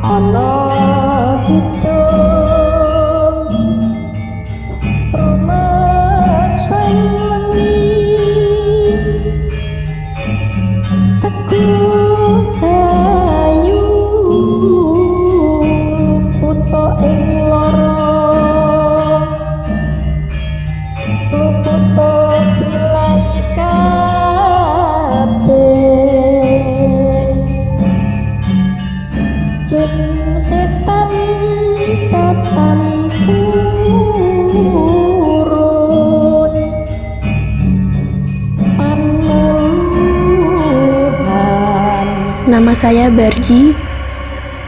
ana hitung rumah sing wengi teguh ayu puto ing lorong puto bilai kabeh jin setan tetan urut paneluhan. Nama saya Barji,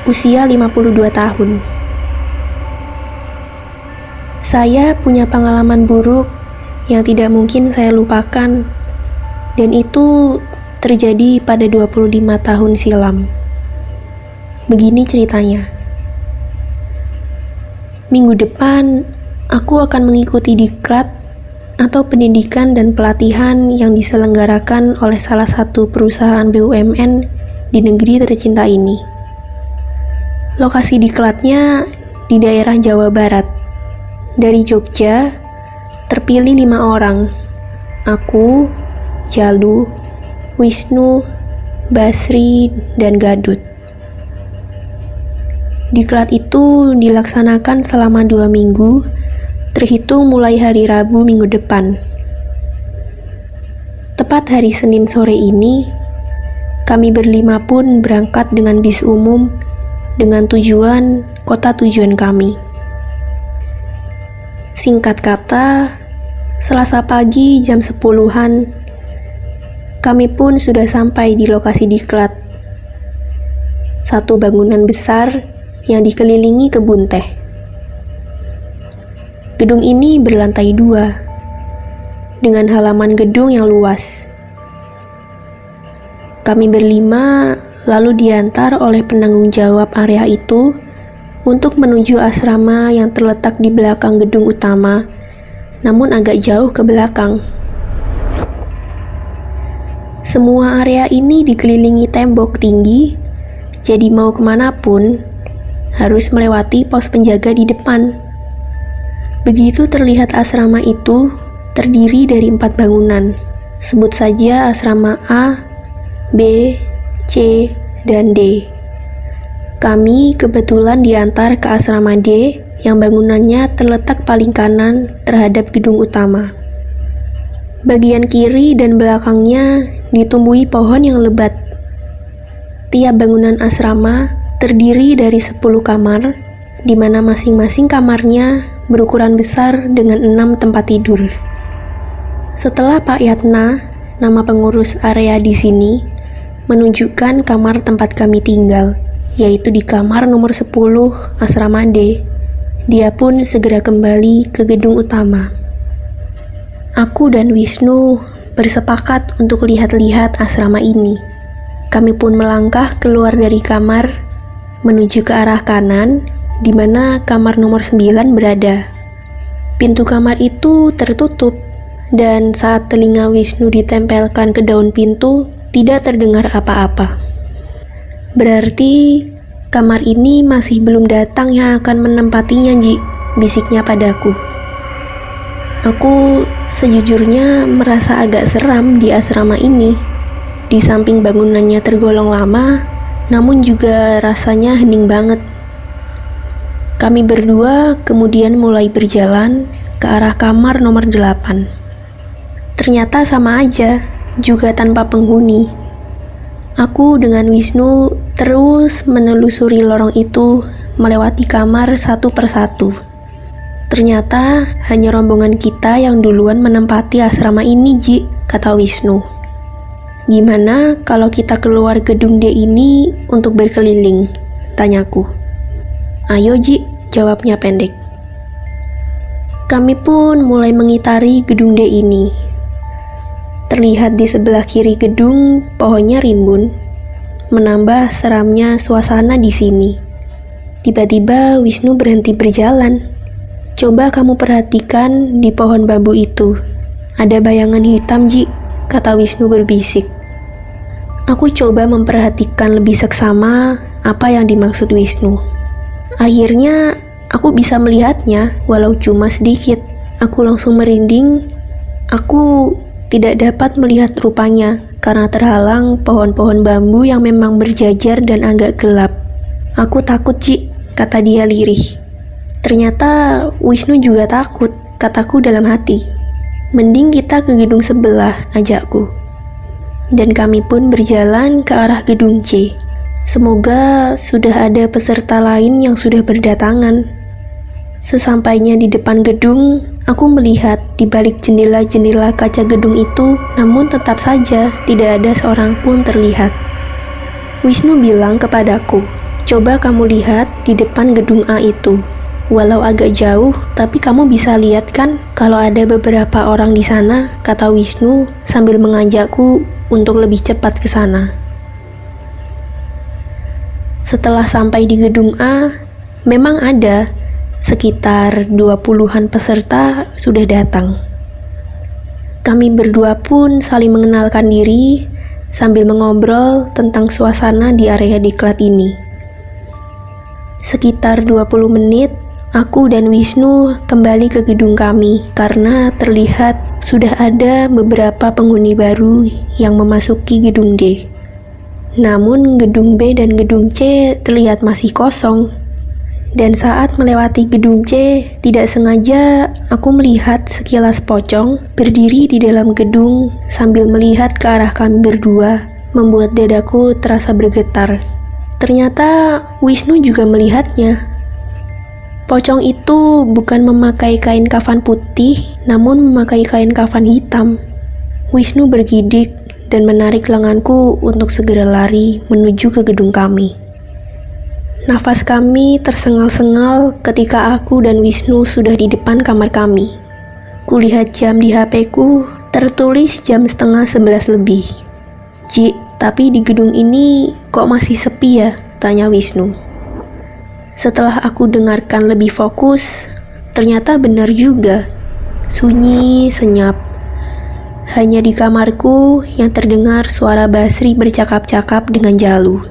usia 52 tahun. Saya punya pengalaman buruk yang tidak mungkin saya lupakan, dan itu terjadi pada 25 tahun silam. Begini ceritanya. Minggu depan, aku akan mengikuti diklat atau pendidikan dan pelatihan yang diselenggarakan oleh salah satu perusahaan BUMN di negeri tercinta ini. Lokasi diklatnya di daerah Jawa Barat. Dari Jogja, terpilih 5 orang. Aku, Jalu, Wisnu, Basri, dan Gadut. Diklat itu dilaksanakan selama 2 minggu, terhitung mulai hari Rabu minggu depan. Tepat hari Senin sore ini, kami berlima pun berangkat dengan bis umum dengan tujuan kota tujuan kami. Singkat kata, Selasa pagi jam 10-an, kami pun sudah sampai di lokasi diklat. Satu bangunan besar yang dikelilingi kebun teh. Gedung ini berlantai 2, dengan halaman gedung yang luas. Kami berlima lalu diantar oleh penanggung jawab area itu untuk menuju asrama yang terletak di belakang gedung utama, namun agak jauh ke belakang. Semua area ini dikelilingi tembok tinggi, jadi mau kemanapun harus melewati pos penjaga di depan. Begitu terlihat asrama itu terdiri dari 4 bangunan. Sebut saja asrama A, B, C, dan D. Kami kebetulan diantar ke asrama D yang bangunannya terletak paling kanan terhadap gedung utama. Bagian kiri dan belakangnya ditumbuhi pohon yang lebat. Tiap bangunan asrama terdiri dari 10 kamar, di mana masing-masing kamarnya berukuran besar dengan 6 tempat tidur. Setelah Pak Yatna, nama pengurus area di sini, menunjukkan kamar tempat kami tinggal, yaitu di kamar nomor 10 asrama D. Dia pun segera kembali ke gedung utama. Aku dan Wisnu bersepakat untuk lihat-lihat asrama ini. Kami pun melangkah keluar dari kamar menuju ke arah kanan, di mana kamar nomor 9 berada. Pintu kamar itu tertutup, dan saat telinga Wisnu ditempelkan ke daun pintu, tidak terdengar apa-apa. Berarti kamar ini masih belum datang yang akan menempatinya, Ji, bisiknya padaku. Aku sejujurnya merasa agak seram di asrama ini. Di samping bangunannya tergolong lama, namun juga rasanya hening banget. Kami berdua kemudian mulai berjalan ke arah kamar nomor 8. Ternyata sama aja, juga tanpa penghuni. Aku dengan Wisnu terus menelusuri lorong itu, melewati kamar satu persatu. Ternyata hanya rombongan kita yang duluan menempati asrama ini, Ji, kata Wisnu. Gimana kalau kita keluar gedung D ini untuk berkeliling? Tanyaku. Ayo, Ji, jawabnya pendek. Kami pun mulai mengitari gedung D ini. Terlihat di sebelah kiri gedung, pohonnya rimbun, menambah seramnya suasana di sini. Tiba-tiba Wisnu berhenti berjalan. Coba kamu perhatikan di pohon bambu itu. Ada bayangan hitam, Ji, kata Wisnu berbisik. Aku coba memperhatikan lebih seksama, apa yang dimaksud Wisnu. Akhirnya aku bisa melihatnya walau cuma sedikit. Aku langsung merinding. Aku tidak dapat melihat rupanya karena terhalang pohon-pohon bambu yang memang berjajar dan agak gelap. Aku takut, Ci, kata dia lirih. Ternyata Wisnu juga takut, kataku dalam hati. Mending kita ke gedung sebelah, ajakku. Dan kami pun berjalan ke arah gedung C. Semoga sudah ada peserta lain yang sudah berdatangan. Sesampainya di depan gedung, aku melihat di balik jendela-jendela kaca gedung itu, namun tetap saja tidak ada seorang pun terlihat. Wisnu bilang kepadaku, "Coba kamu lihat di depan gedung A itu. Walau agak jauh, tapi kamu bisa lihat kan kalau ada beberapa orang di sana," kata Wisnu sambil mengajakku untuk lebih cepat ke sana. Setelah sampai di gedung A, memang ada sekitar 20-an peserta sudah datang. Kami berdua pun saling mengenalkan diri sambil mengobrol tentang suasana di area diklat ini. Sekitar 20 menit, aku dan Wisnu kembali ke gedung kami karena terlihat sudah ada beberapa penghuni baru yang memasuki gedung D. Namun gedung B dan gedung C terlihat masih kosong. Dan saat melewati gedung C, tidak sengaja aku melihat sekilas pocong berdiri di dalam gedung sambil melihat ke arah kami berdua, membuat dadaku terasa bergetar. Ternyata Wisnu juga melihatnya. Pocong itu bukan memakai kain kafan putih, namun memakai kain kafan hitam. Wisnu bergidik dan menarik lenganku untuk segera lari menuju ke gedung kami. Nafas kami tersengal-sengal ketika aku dan Wisnu sudah di depan kamar kami. Kulihat jam di HP-ku, tertulis jam 10:30 lebih. "Ci, tapi di gedung ini kok masih sepi ya?" tanya Wisnu. Setelah aku dengarkan lebih fokus, ternyata benar juga. Sunyi, senyap. Hanya di kamarku yang terdengar suara Basri bercakap-cakap dengan Jalu.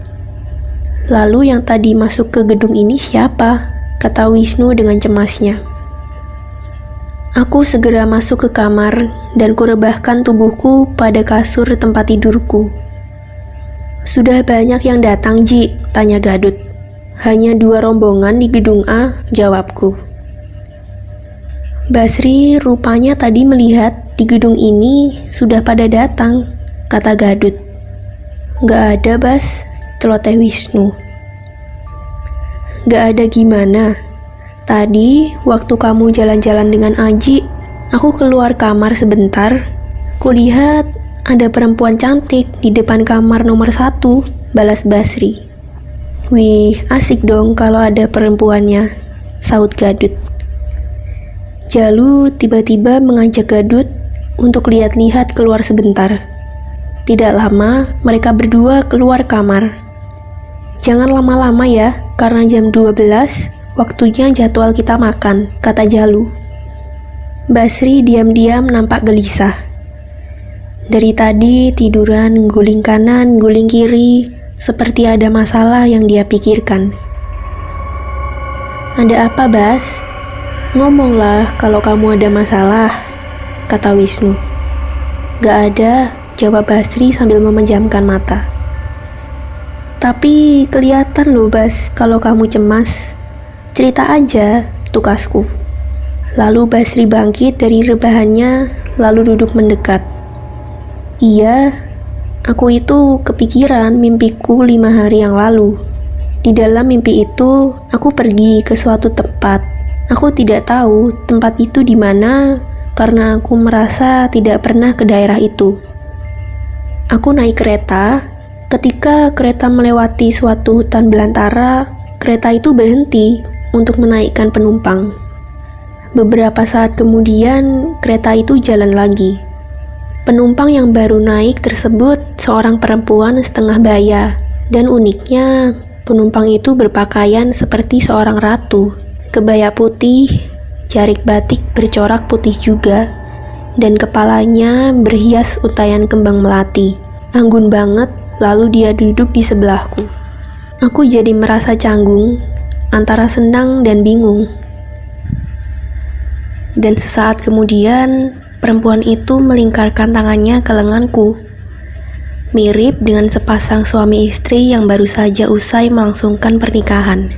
"Lalu yang tadi masuk ke gedung ini siapa?" kata Wisnu dengan cemasnya. Aku segera masuk ke kamar dan kurebahkan tubuhku pada kasur tempat tidurku. "Sudah banyak yang datang, Ji?" tanya Gadut. "Hanya 2 rombongan di gedung A," jawabku. "Basri rupanya tadi melihat di gedung ini sudah pada datang," kata Gadut. "Gak ada, Bas," celoteh Wisnu. "Gak ada gimana? Tadi waktu kamu jalan-jalan dengan Aji, aku keluar kamar sebentar. Kulihat ada perempuan cantik di depan kamar nomor 1, balas Basri. "Wih, asik dong kalau ada perempuannya," saut Gadut. Jalu tiba-tiba mengajak Gadut untuk lihat-lihat keluar sebentar. Tidak lama, mereka berdua keluar kamar. "Jangan lama-lama ya, karena jam 12, waktunya jadwal kita makan," kata Jalu. Basri diam-diam nampak gelisah. Dari tadi tiduran guling kanan, guling kiri, seperti ada masalah yang dia pikirkan. "Ada apa, Bas? Ngomonglah kalau kamu ada masalah," kata Wisnu. "Gak ada," jawab Basri sambil memejamkan mata. "Tapi kelihatan loh, Bas, kalau kamu cemas. Cerita aja," tukasku. Lalu Basri bangkit dari rebahannya, lalu duduk mendekat. "Iya, aku itu kepikiran mimpiku 5 hari yang lalu. Di dalam mimpi itu, aku pergi ke suatu tempat. Aku tidak tahu tempat itu di mana karena aku merasa tidak pernah ke daerah itu. Aku naik kereta. Ketika kereta melewati suatu hutan belantara, kereta itu berhenti untuk menaikkan penumpang. Beberapa saat kemudian, kereta itu jalan lagi. Penumpang yang baru naik tersebut seorang perempuan setengah baya, dan uniknya penumpang itu berpakaian seperti seorang ratu, kebaya putih, jarik batik bercorak putih juga, dan kepalanya berhias untayan kembang melati. Anggun banget, lalu dia duduk di sebelahku. Aku jadi merasa canggung, antara senang dan bingung. Dan sesaat kemudian, perempuan itu melingkarkan tangannya ke lenganku. Mirip dengan sepasang suami istri yang baru saja usai melangsungkan pernikahan.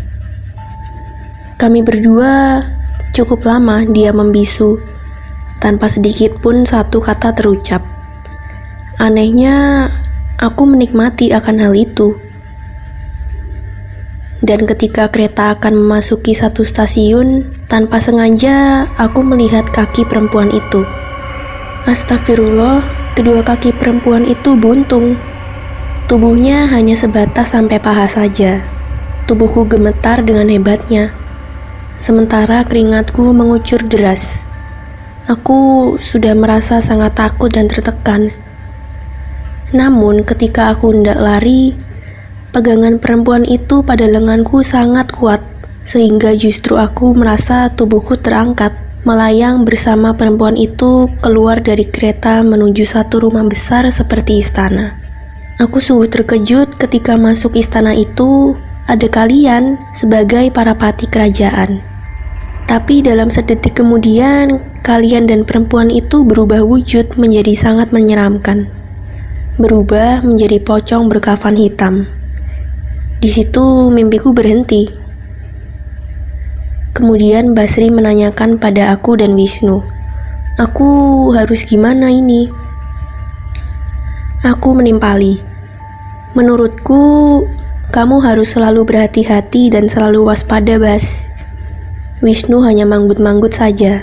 Kami berdua cukup lama dia membisu, tanpa sedikit pun satu kata terucap. Anehnya, aku menikmati akan hal itu. Dan ketika kereta akan memasuki satu stasiun, tanpa sengaja aku melihat kaki perempuan itu. Astagfirullah, kedua kaki perempuan itu buntung. Tubuhnya hanya sebatas sampai paha saja. Tubuhku gemetar dengan hebatnya. Sementara keringatku mengucur deras. Aku sudah merasa sangat takut dan tertekan. Namun ketika aku hendak lari, pegangan perempuan itu pada lenganku sangat kuat, sehingga justru aku merasa tubuhku terangkat, melayang bersama perempuan itu keluar dari kereta menuju satu rumah besar seperti istana. Aku sungguh terkejut ketika masuk istana itu, ada kalian sebagai para patih kerajaan. Tapi dalam sedetik kemudian, kalian dan perempuan itu berubah wujud menjadi sangat menyeramkan. Berubah menjadi pocong berkafan hitam. Di situ mimpiku berhenti. Kemudian Basri menanyakan pada aku dan Wisnu, aku harus gimana ini? Aku menimpali. Menurutku, kamu harus selalu berhati-hati dan selalu waspada, Bas. Wisnu hanya manggut-manggut saja.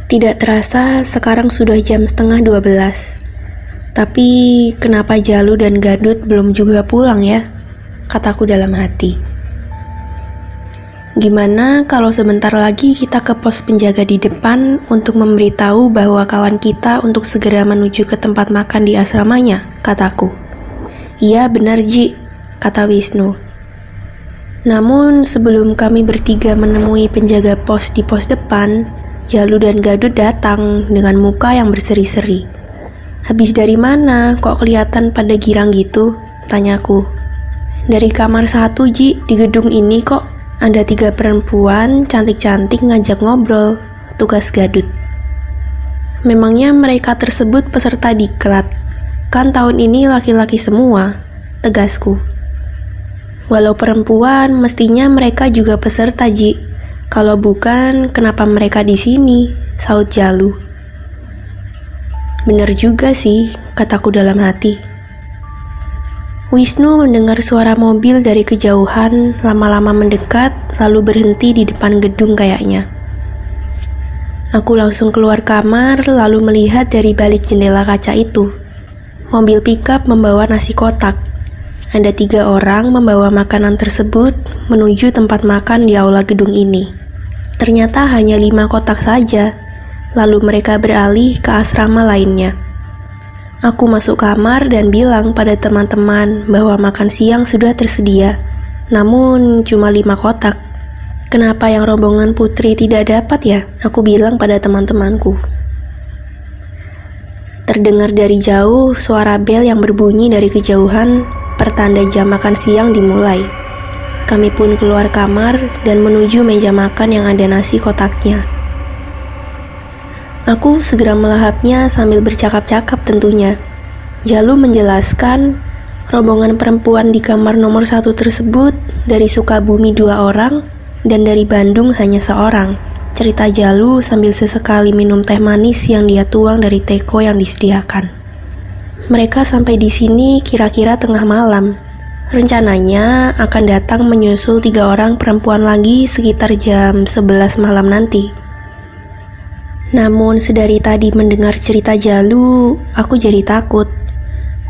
Tidak terasa sekarang sudah jam 11:30. Tapi kenapa Jalu dan Gadut belum juga pulang ya? Kataku dalam hati. Gimana kalau sebentar lagi kita ke pos penjaga di depan untuk memberitahu bahwa kawan kita untuk segera menuju ke tempat makan di asramanya, kataku. Iya benar Ji, kata Wisnu. Namun sebelum kami bertiga menemui penjaga pos di pos depan, Jalu dan Gadut datang dengan muka yang berseri-seri. Habis dari mana? Kok kelihatan pada girang gitu? Tanyaku. Dari kamar 1 Ji, di gedung ini kok. Ada 3 perempuan cantik-cantik ngajak ngobrol. Tugas Gadut. Memangnya mereka tersebut peserta diklat? Kan tahun ini laki-laki semua, tegasku. Walau perempuan, mestinya mereka juga peserta Ji. Kalau bukan, kenapa mereka di sini? Saut Jalu. Benar juga sih, kataku dalam hati. Wisnu mendengar suara mobil dari kejauhan, lama-lama mendekat, lalu berhenti di depan gedung kayaknya. Aku langsung keluar kamar, lalu melihat dari balik jendela kaca itu. Mobil pickup membawa nasi kotak. Ada 3 orang membawa makanan tersebut menuju tempat makan di aula gedung ini. Ternyata hanya 5 kotak saja. Lalu mereka beralih ke asrama lainnya. Aku masuk kamar dan bilang pada teman-teman bahwa makan siang sudah tersedia, namun cuma 5 kotak. Kenapa yang rombongan Putri tidak dapat ya? Aku bilang pada teman-temanku. Terdengar dari jauh suara bel yang berbunyi dari kejauhan, pertanda jam makan siang dimulai. Kami pun keluar kamar dan menuju meja makan yang ada nasi kotaknya. Aku segera melahapnya sambil bercakap-cakap tentunya. Jalu menjelaskan, rombongan perempuan di kamar nomor 1 tersebut dari Sukabumi 2 orang dan dari Bandung hanya 1 orang. Cerita Jalu sambil sesekali minum teh manis yang dia tuang dari teko yang disediakan. Mereka sampai di sini kira-kira tengah malam. Rencananya akan datang menyusul 3 orang perempuan lagi sekitar jam 11 malam nanti. Namun sedari tadi mendengar cerita Jalu, aku jadi takut.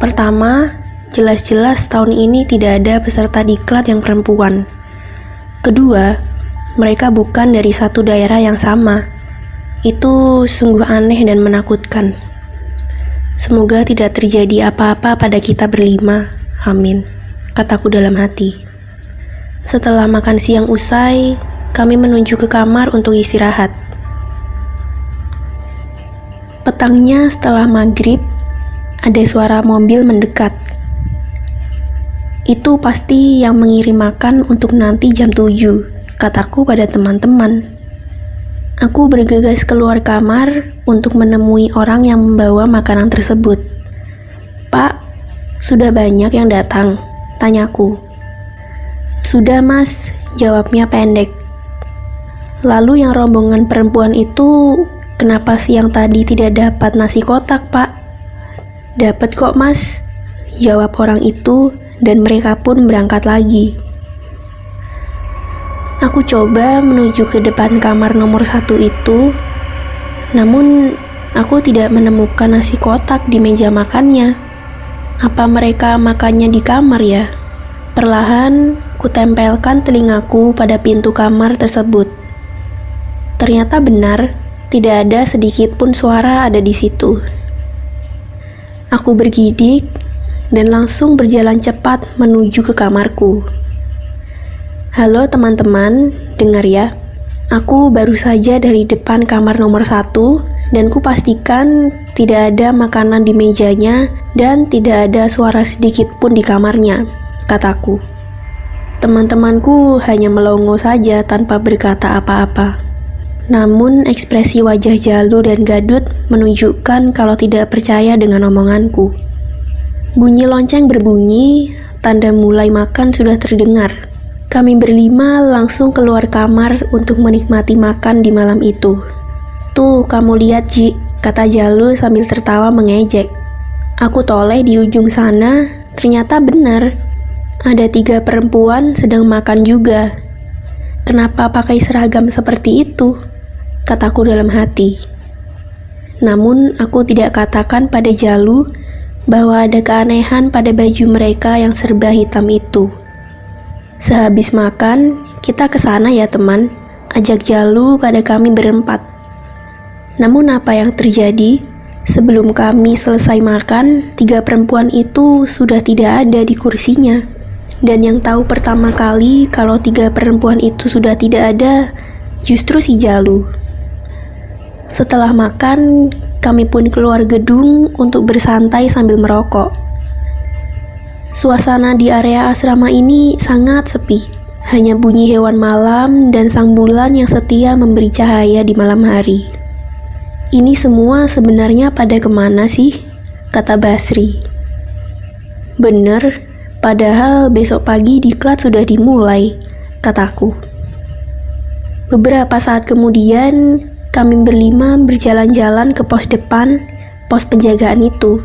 Pertama, jelas-jelas tahun ini tidak ada peserta diklat yang perempuan. Kedua, mereka bukan dari satu daerah yang sama. Itu sungguh aneh dan menakutkan. Semoga tidak terjadi apa-apa pada kita berlima. Amin, kataku dalam hati. Setelah makan siang usai, kami menuju ke kamar untuk istirahat. Petangnya setelah maghrib, ada suara mobil mendekat. Itu pasti yang mengirim makan untuk nanti jam 7, kataku pada teman-teman. Aku bergegas keluar kamar untuk menemui orang yang membawa makanan tersebut. "Pak, sudah banyak yang datang?" tanyaku. "Sudah, Mas," jawabnya pendek. "Lalu yang rombongan perempuan itu kenapa siang tadi tidak dapat nasi kotak, Pak?" "Dapat kok, Mas," jawab orang itu, dan mereka pun berangkat lagi. Aku coba menuju ke depan kamar nomor 1 itu, namun aku tidak menemukan nasi kotak di meja makannya. Apa mereka makannya di kamar ya? Perlahan, kutempelkan telingaku pada pintu kamar tersebut. Ternyata benar, tidak ada sedikit pun suara ada di situ. Aku bergidik dan langsung berjalan cepat menuju ke kamarku. "Halo teman-teman, dengar ya. Aku baru saja dari depan kamar nomor 1 dan kupastikan tidak ada makanan di mejanya dan tidak ada suara sedikit pun di kamarnya," kataku. Teman-temanku hanya melongo saja tanpa berkata apa-apa. Namun ekspresi wajah Jalu dan Gadut menunjukkan kalau tidak percaya dengan omonganku. Bunyi lonceng berbunyi, tanda mulai makan sudah terdengar. Kami berlima langsung keluar kamar untuk menikmati makan di malam itu. "Tuh, kamu lihat, Ji," kata Jalu sambil tertawa mengejek. Aku toleh di ujung sana, ternyata benar. Ada 3 perempuan sedang makan juga. "Kenapa pakai seragam seperti itu?" kataku dalam hati. Namun aku tidak katakan pada Jalu bahwa ada keanehan pada baju mereka yang serba hitam itu. "Sehabis makan, kita ke sana ya teman," ajak Jalu pada kami berempat. Namun apa yang terjadi? Sebelum kami selesai makan, 3 perempuan itu sudah tidak ada di kursinya. Dan yang tahu pertama kali kalau 3 perempuan itu sudah tidak ada, justru si Jalu. Setelah makan, kami pun keluar gedung untuk bersantai sambil merokok. Suasana di area asrama ini sangat sepi. Hanya bunyi hewan malam dan sang bulan yang setia memberi cahaya di malam hari. "Ini semua sebenarnya pada kemana sih?" kata Basri. "Bener, padahal besok pagi diklat sudah dimulai," kataku. Beberapa saat kemudian, kami berlima berjalan-jalan ke pos depan, pos penjagaan itu.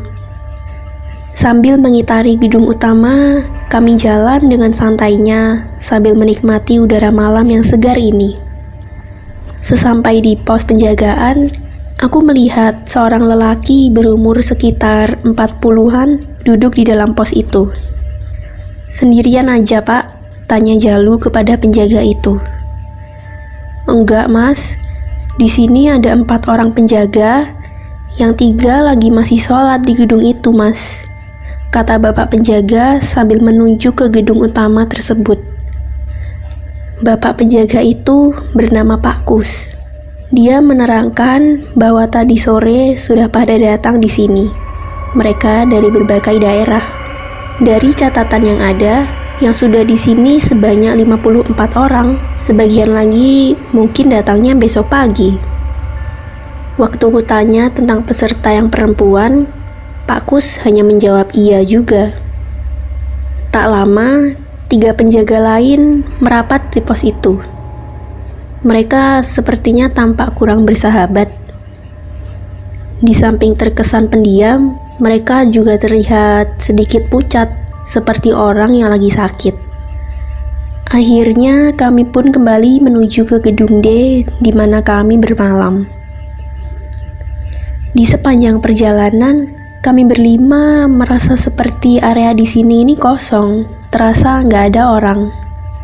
Sambil mengitari gedung utama, kami jalan dengan santainya sambil menikmati udara malam yang segar ini. Sesampai di pos penjagaan, aku melihat seorang lelaki berumur sekitar 40-an duduk di dalam pos itu. "Sendirian aja, Pak?" tanya Jalu kepada penjaga itu. "Enggak, Mas. Di sini ada 4 orang penjaga, yang 3 lagi masih sholat di gedung itu, Mas," kata bapak penjaga sambil menunjuk ke gedung utama tersebut. Bapak penjaga itu bernama Pak Kus. Dia menerangkan bahwa tadi sore sudah pada datang di sini. Mereka dari berbagai daerah. Dari catatan yang ada, yang sudah di sini sebanyak 54 orang. Sebagian lagi mungkin datangnya besok pagi. Waktu kutanya tentang peserta yang perempuan, Pak Kus hanya menjawab iya juga. Tak lama, 3 penjaga lain merapat di pos itu. Mereka sepertinya tampak kurang bersahabat. Di samping terkesan pendiam, mereka juga terlihat sedikit pucat, seperti orang yang lagi sakit. Akhirnya kami pun kembali menuju ke gedung D di mana kami bermalam. Di sepanjang perjalanan, kami berlima merasa seperti area di sini ini kosong, terasa nggak ada orang.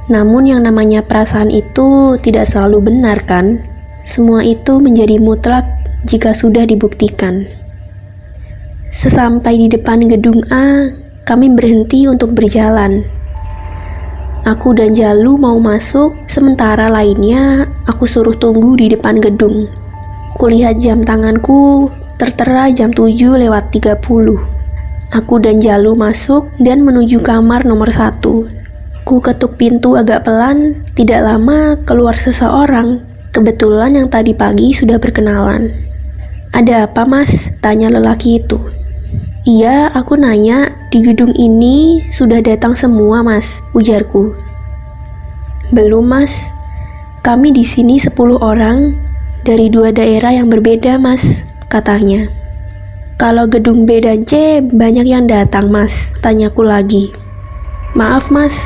Namun yang namanya perasaan itu tidak selalu benar kan? Semua itu menjadi mutlak jika sudah dibuktikan. Sesampai di depan gedung A, kami berhenti untuk berjalan. Aku dan Jalu mau masuk, sementara lainnya aku suruh tunggu di depan gedung. Kulihat jam tanganku, tertera jam 7:30. Aku dan Jalu masuk dan menuju kamar nomor 1. Ku ketuk pintu agak pelan, tidak lama keluar seseorang. Kebetulan yang tadi pagi sudah berkenalan. "Ada apa, Mas?" tanya lelaki itu. "Iya, aku nanya, di gedung ini sudah datang semua, Mas," ujarku. "Belum, Mas. Kami di sini 10 orang dari 2 daerah yang berbeda, Mas," katanya. "Kalau gedung B dan C banyak yang datang, Mas," tanyaku lagi. "Maaf, Mas,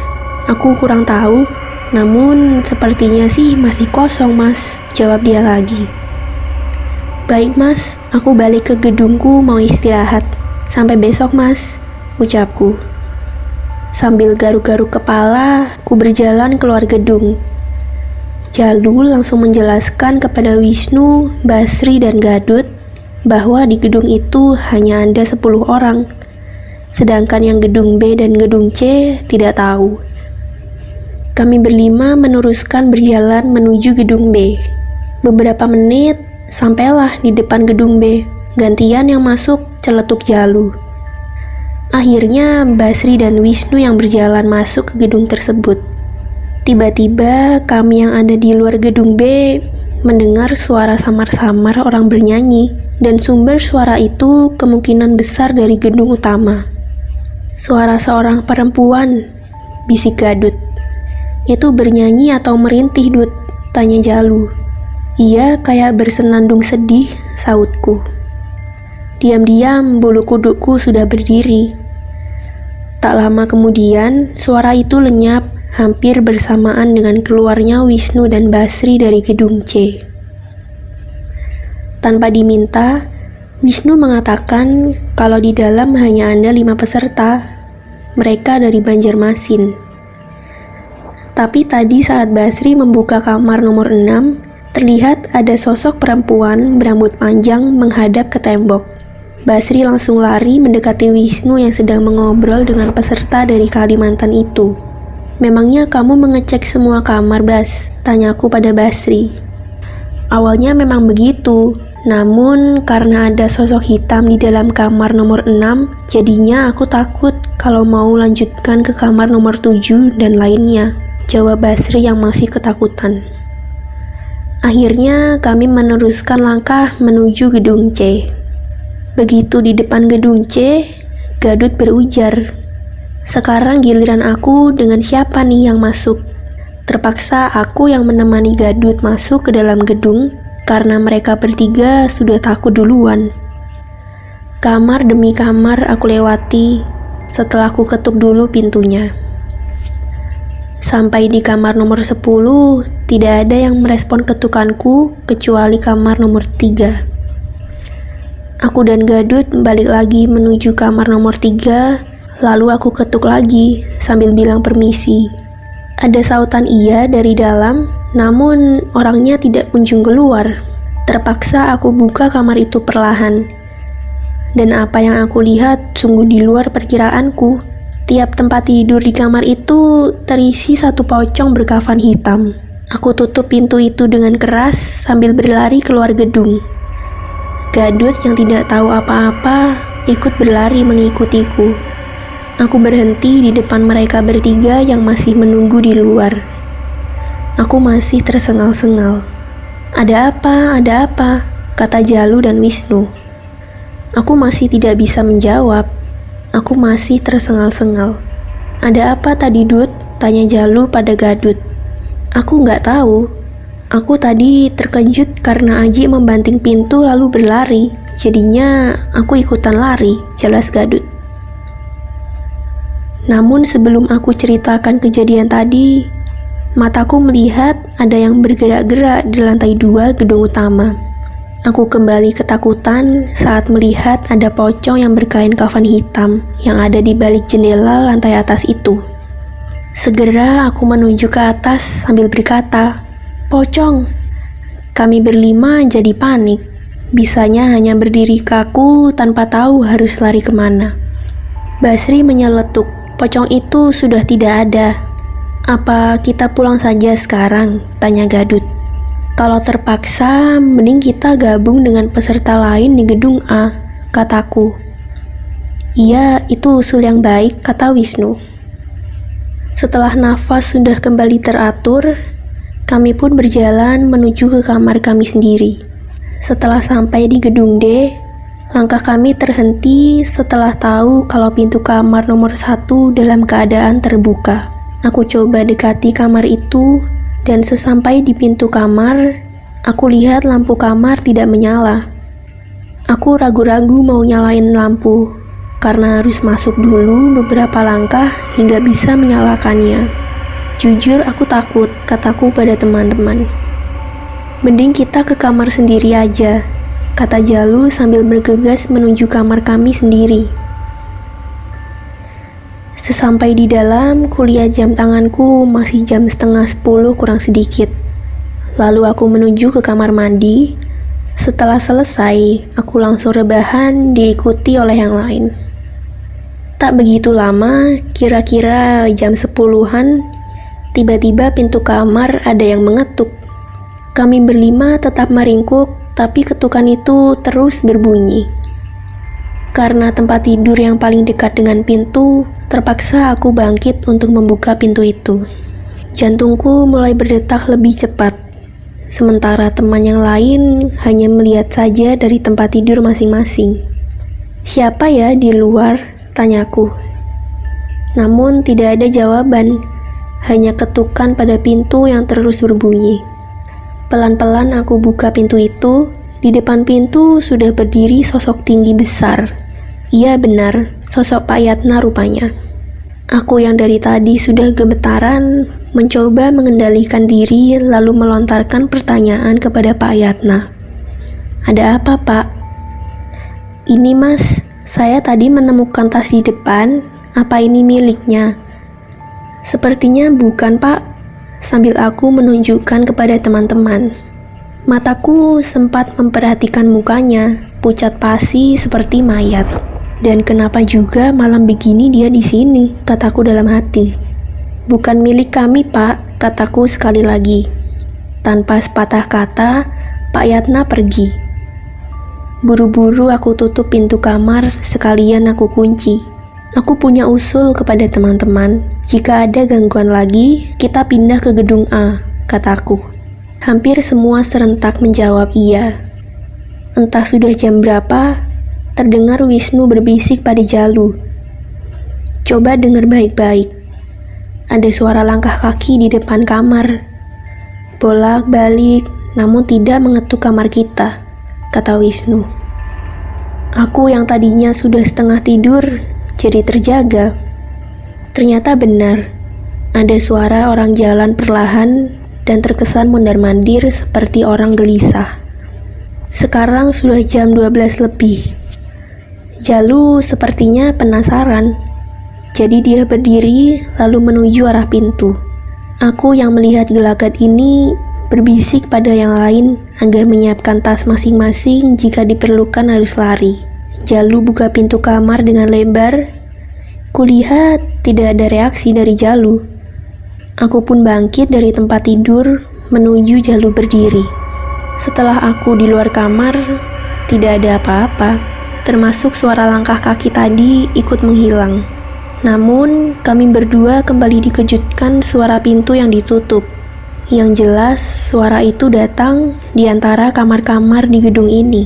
aku kurang tahu. Namun sepertinya sih masih kosong, Mas," jawab dia lagi. "Baik, Mas, aku balik ke gedungku mau istirahat. Sampai besok, Mas," ucapku. Sambil garuk-garuk kepala, ku berjalan keluar gedung. Jalu langsung menjelaskan kepada Wisnu, Basri, dan Gadut bahwa di gedung itu hanya ada 10 orang, sedangkan yang gedung B dan gedung C tidak tahu. Kami berlima meneruskan berjalan menuju gedung B. Beberapa menit, sampailah di depan gedung B. Gantian yang masuk celetuk Jalu. Akhirnya Basri dan Wisnu yang berjalan masuk ke gedung tersebut. Tiba-tiba kami yang ada di luar gedung B mendengar suara samar-samar orang bernyanyi, dan sumber suara itu kemungkinan besar dari gedung utama. "Suara seorang perempuan," bisik Gadut. "Itu bernyanyi atau merintih, Dut?" tanya Jalu. "Iya, kayak bersenandung sedih," sautku. Diam-diam bulu kudukku sudah berdiri. Tak lama kemudian, suara itu lenyap hampir bersamaan dengan keluarnya Wisnu dan Basri dari gedung C. Tanpa diminta, Wisnu mengatakan kalau di dalam hanya ada 5 peserta. Mereka dari Banjarmasin. Tapi tadi saat Basri membuka kamar nomor 6, terlihat ada sosok perempuan berambut panjang menghadap ke tembok. Basri langsung lari mendekati Wisnu yang sedang mengobrol dengan peserta dari Kalimantan itu. "Memangnya kamu mengecek semua kamar, Bas?" tanyaku pada Basri. "Awalnya memang begitu, namun karena ada sosok hitam di dalam kamar nomor 6, jadinya aku takut kalau mau lanjutkan ke kamar nomor 7 dan lainnya," jawab Basri yang masih ketakutan. Akhirnya kami meneruskan langkah menuju gedung C. Begitu di depan gedung C, Gadut berujar, "Sekarang giliran aku, dengan siapa nih yang masuk?" Terpaksa aku yang menemani Gadut masuk ke dalam gedung karena mereka bertiga sudah takut duluan. Kamar demi kamar aku lewati setelah aku ketuk dulu pintunya. Sampai di kamar nomor 10, tidak ada yang merespon ketukanku kecuali kamar nomor 3. Aku dan Gadut balik lagi menuju kamar nomor 3, lalu aku ketuk lagi sambil bilang permisi. Ada sautan iya dari dalam, namun orangnya tidak kunjung keluar. Terpaksa aku buka kamar itu perlahan. Dan apa yang aku lihat sungguh di luar perkiraanku. Tiap tempat tidur di kamar itu terisi satu pocong berkafan hitam. Aku tutup pintu itu dengan keras sambil berlari keluar gedung. Gadut yang tidak tahu apa-apa ikut berlari mengikutiku. Aku berhenti di depan mereka bertiga yang masih menunggu di luar. Aku masih tersengal-sengal. "Ada apa? Ada apa?" kata Jalu dan Wisnu. Aku masih tidak bisa menjawab. Aku masih tersengal-sengal. "Ada apa tadi, Dut?" tanya Jalu pada Gadut. "Aku nggak tahu. Aku tadi terkejut karena Aji membanting pintu lalu berlari. Jadinya aku ikutan lari," jelas Gadut. Namun sebelum aku ceritakan kejadian tadi, mataku melihat ada yang bergerak-gerak di lantai 2 gedung utama. Aku kembali ketakutan saat melihat ada pocong yang berkain kafan hitam yang ada di balik jendela lantai atas itu. Segera aku menuju ke atas sambil berkata, "Pocong!" Kami berlima jadi panik. Bisanya hanya berdiri kaku tanpa tahu harus lari kemana. Basri menyeletuk, "Pocong itu sudah tidak ada. Apa kita pulang saja sekarang?" tanya Gadut. "Kalau terpaksa, mending kita gabung dengan peserta lain di gedung A," kataku. Iya, itu usul yang baik, kata Wisnu. Setelah nafas sudah kembali teratur, kami pun berjalan menuju ke kamar kami sendiri. Setelah sampai di gedung D, langkah kami terhenti setelah tahu kalau pintu kamar nomor 1 dalam keadaan terbuka. Aku coba dekati kamar itu, dan sesampai di pintu kamar, aku lihat lampu kamar tidak menyala. Aku ragu-ragu mau nyalain lampu, karena harus masuk dulu beberapa langkah hingga bisa menyalakannya. Jujur aku takut, kataku pada teman-teman. Mending kita ke kamar sendiri aja, kata Jalu sambil bergegas menuju kamar kami sendiri. Sesampai di dalam, kulihat jam tanganku masih jam setengah 10 kurang sedikit. Lalu aku menuju ke kamar mandi. Setelah selesai, aku langsung rebahan diikuti oleh yang lain. Tak begitu lama, kira-kira jam 10-an, tiba-tiba pintu kamar ada yang mengetuk. Kami berlima tetap meringkuk, tapi ketukan itu terus berbunyi. Karena tempat tidur yang paling dekat dengan pintu, terpaksa aku bangkit untuk membuka pintu itu. Jantungku mulai berdetak lebih cepat, sementara teman yang lain hanya melihat saja dari tempat tidur masing-masing. "Siapa ya di luar?" tanyaku. Namun tidak ada jawaban, hanya ketukan pada pintu yang terus berbunyi. Pelan-pelan aku buka pintu itu. Di depan pintu sudah berdiri sosok tinggi besar. Iya benar, sosok Pak Yatna rupanya. Aku yang dari tadi sudah gemetaran, mencoba mengendalikan diri lalu melontarkan pertanyaan kepada Pak Yatna. "Ada apa, Pak?" "Ini Mas, saya tadi menemukan tas di depan, apa ini miliknya?" "Sepertinya bukan, Pak," sambil aku menunjukkan kepada teman-teman. Mataku sempat memperhatikan mukanya, pucat pasi seperti mayat. Dan kenapa juga malam begini dia di sini, kataku dalam hati. "Bukan milik kami, Pak," kataku sekali lagi. Tanpa sepatah kata, Pak Yatna pergi. Buru-buru aku tutup pintu kamar, sekalian aku kunci. Aku punya usul kepada teman-teman. Jika ada gangguan lagi, kita pindah ke gedung A, kataku. Hampir semua serentak menjawab iya. Entah sudah jam berapa, terdengar Wisnu berbisik pada Jalu. "Coba dengar baik-baik. Ada suara langkah kaki di depan kamar. Bolak-balik, namun tidak mengetuk kamar kita," kata Wisnu. Aku yang tadinya sudah setengah tidur, jadi terjaga. Ternyata benar, ada suara orang jalan perlahan dan terkesan mondar-mandir seperti orang gelisah. Sekarang sudah jam 12 lebih. Jalu sepertinya penasaran, jadi dia berdiri lalu menuju arah pintu. Aku yang melihat gelagat ini berbisik pada yang lain agar menyiapkan tas masing-masing jika diperlukan harus lari. Jalu buka pintu kamar dengan lebar. Kulihat tidak ada reaksi dari Jalu. Aku pun bangkit dari tempat tidur menuju Jalu berdiri. Setelah aku di luar kamar, tidak ada apa-apa, termasuk suara langkah kaki tadi ikut menghilang. Namun, kami berdua kembali dikejutkan suara pintu yang ditutup. Yang jelas, suara itu datang di antara kamar-kamar di gedung ini.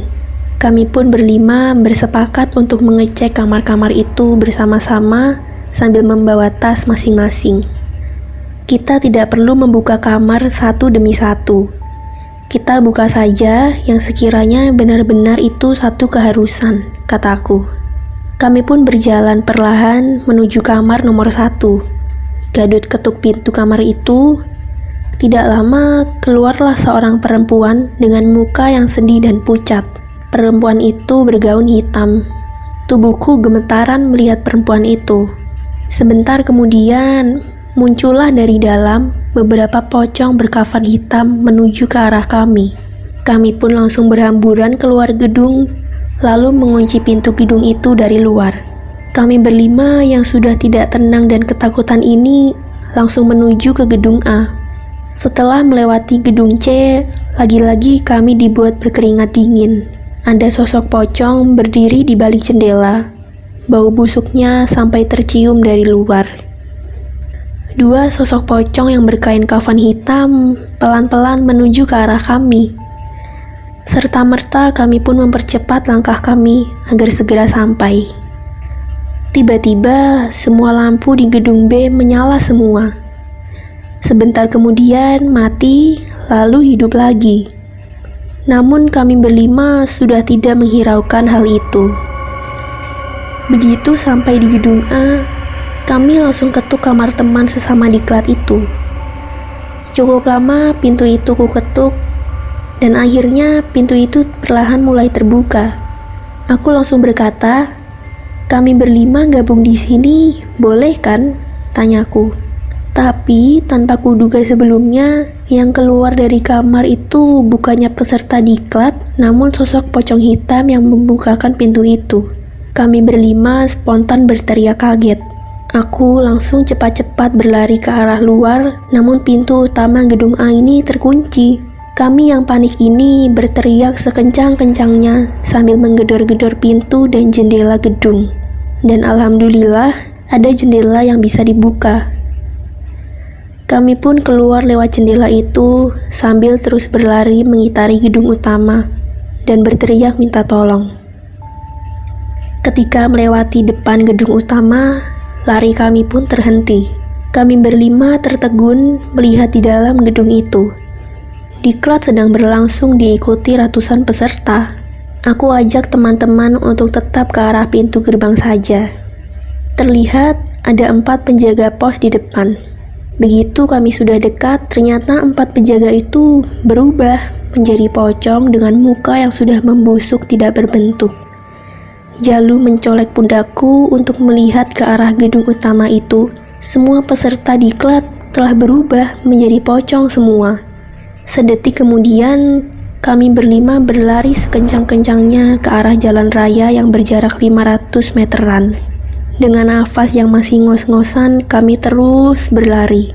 Kami pun berlima bersepakat untuk mengecek kamar-kamar itu bersama-sama sambil membawa tas masing-masing. Kita tidak perlu membuka kamar satu demi satu. Kita buka saja yang sekiranya benar-benar itu satu keharusan, kataku. Kami pun berjalan perlahan menuju kamar nomor 1. Gadut ketuk pintu kamar itu. Tidak lama, keluarlah seorang perempuan dengan muka yang sedih dan pucat. Perempuan itu bergaun hitam. Tubuhku gemetaran melihat perempuan itu. Sebentar kemudian, muncullah dari dalam beberapa pocong berkafan hitam menuju ke arah kami. Kami pun langsung berhamburan keluar gedung, lalu mengunci pintu gedung itu dari luar. Kami berlima yang sudah tidak tenang dan ketakutan ini langsung menuju ke gedung A. Setelah melewati gedung C, lagi-lagi kami dibuat berkeringat dingin. Ada sosok pocong berdiri di balik jendela. Bau busuknya sampai tercium dari luar. Dua sosok pocong yang berkain kafan hitam pelan-pelan menuju ke arah kami. Serta-merta kami pun mempercepat langkah kami agar segera sampai. Tiba-tiba semua lampu di gedung B menyala semua. Sebentar kemudian mati, lalu hidup lagi. Namun kami berlima sudah tidak menghiraukan hal itu. Begitu sampai di gedung A, kami langsung ketuk kamar teman sesama diklat itu. Cukup lama pintu itu kuketuk, dan akhirnya pintu itu perlahan mulai terbuka. Aku langsung berkata, "Kami berlima gabung di sini, boleh kan?" tanyaku. Tapi tanpa kuduga sebelumnya, yang keluar dari kamar itu bukannya peserta diklat, namun sosok pocong hitam yang membukakan pintu itu. Kami berlima spontan berteriak kaget. Aku langsung cepat-cepat berlari ke arah luar, namun pintu utama gedung A ini terkunci. Kami yang panik ini berteriak sekencang-kencangnya sambil menggedor-gedor pintu dan jendela gedung. Dan alhamdulillah, ada jendela yang bisa dibuka. Kami pun keluar lewat jendela itu sambil terus berlari mengitari gedung utama dan berteriak minta tolong. Ketika melewati depan gedung utama, lari kami pun terhenti. Kami berlima tertegun melihat di dalam gedung itu. Diklat sedang berlangsung diikuti ratusan peserta. Aku ajak teman-teman untuk tetap ke arah pintu gerbang saja. Terlihat ada 4 penjaga pos di depan. Begitu kami sudah dekat, ternyata 4 penjaga itu berubah menjadi pocong dengan muka yang sudah membusuk tidak berbentuk. Jalu mencolek pundakku untuk melihat ke arah gedung utama itu. Semua peserta diklat telah berubah menjadi pocong semua. Sedetik kemudian, kami berlima berlari sekencang-kencangnya ke arah jalan raya yang berjarak 500 meteran. Dengan nafas yang masih ngos-ngosan, kami terus berlari.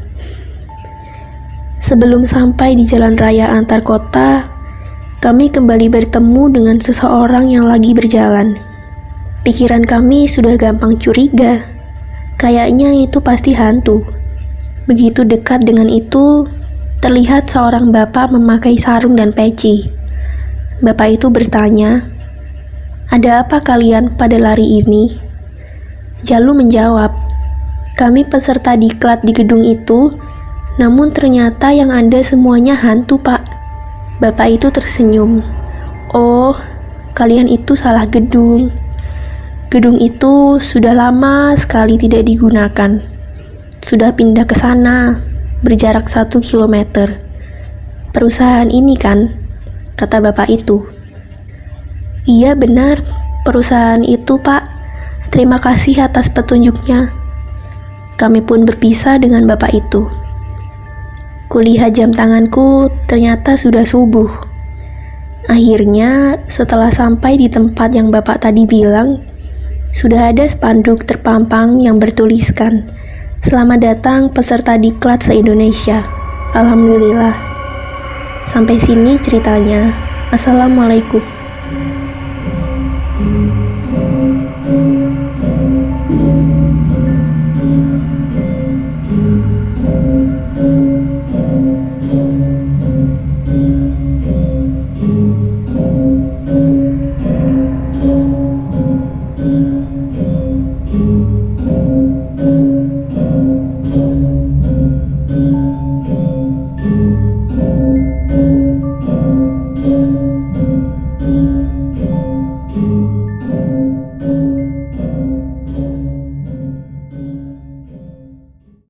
Sebelum sampai di jalan raya antar kota, kami kembali bertemu dengan seseorang yang lagi berjalan. Pikiran kami sudah gampang curiga, kayaknya itu pasti hantu. Begitu dekat dengan itu, terlihat seorang bapak memakai sarung dan peci. Bapak itu bertanya, "Ada apa kalian pada lari ini?" Jalu menjawab, "Kami peserta diklat di gedung itu, namun ternyata yang ada semuanya hantu, Pak." Bapak itu tersenyum, "Oh, kalian itu salah gedung. Gedung itu sudah lama sekali tidak digunakan. Sudah pindah ke sana, berjarak 1 kilometer. Perusahaan ini kan?" kata bapak itu. "Iya benar, perusahaan itu, Pak. Terima kasih atas petunjuknya." Kami pun berpisah dengan bapak itu. Kulihat jam tanganku, ternyata sudah subuh. Akhirnya, setelah sampai di tempat yang bapak tadi bilang, sudah ada spanduk terpampang yang bertuliskan, "Selamat datang peserta diklat se-Indonesia." Alhamdulillah. Sampai sini ceritanya. Assalamualaikum.